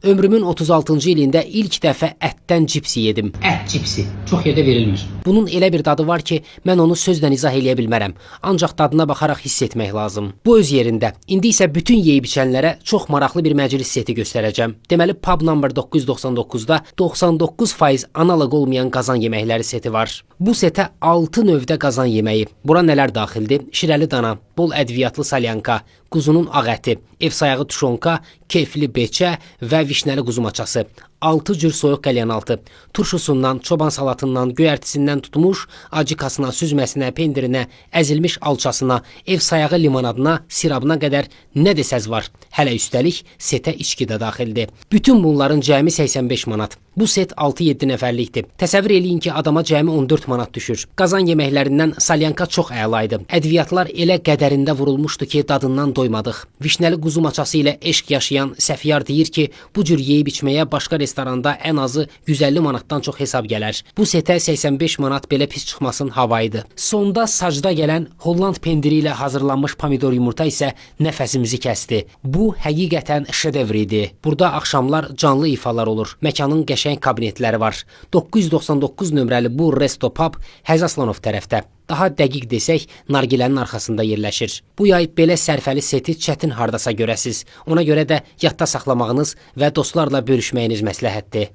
Ömrümün 36-cı ilində ilk dəfə ətdən cipsi yedim. Ət cipsi. Çox yerdə verilmir. Bunun elə bir dadı var ki, mən onu sözlə izah eləyə bilmərəm. Ancaq dadına baxaraq hiss etmək lazım. Bu öz yerində. İndi isə bütün yeyib içənlərə çox maraqlı bir məclis seti göstərəcəm. Deməli, Pub No. 999-da 99% analoq olmayan qazan yeməkləri seti var. Bu setə 6 növdə qazan yeməyi. Bura nələr daxildir? Şirəli dana, bol ədviyyatlı salyanka, quzunun ağ əti, ev sayağı tuşonka, keyfli beçə və vişnəli quzu maçası. 6 cür soyuq qəlyanaltı, turşusundan, çoban salatından, göyərtisindən tutmuş, acıkasına, süzməsinə, pendirinə, əzilmiş alçasına, ev sayağı limonadına, sirabına qədər nə desəz var. Hələ üstəlik setə içki də daxildir. Bütün bunların cəmi 85 manat. Bu set 6-7 nəfərlikdir. Təsəvvür eləyin ki, adama cəmi 14 manat düşür. Qazan yeməklərindən salyanka çox əla idi. Ədviyyatlar elə qədərində vurulmuşdu ki, dadından doymadıq. Vişnəli quzu maçası ilə eşq yaşayan Səfiyar deyir ki, bu cür yeyib içməyə başqa restoranda ən azı 150 manatdan çox hesab gələr. Bu setə 85 manat belə pis çıxmasın havaydı. Sonda sacda gələn Holland pendiri ilə hazırlanmış pomidor yumurta isə nəfəsimizi kəsdi. Bu həqiqətən şedevr idi. Burada axşamlar canlı ifalar olur. Məkanın qəşəng kabinetləri var. 999 nömrəli bu Resto Pub Həzaslanov tərəfdə. Daha dəqiq desək, nargilənin arxasında yerləşir. Bu yay belə sərfəli seti çətin hardasa görəsiz. Ona görə də yadda saxlamağınız və dostlarla bölüşməyiniz məsləhətdir.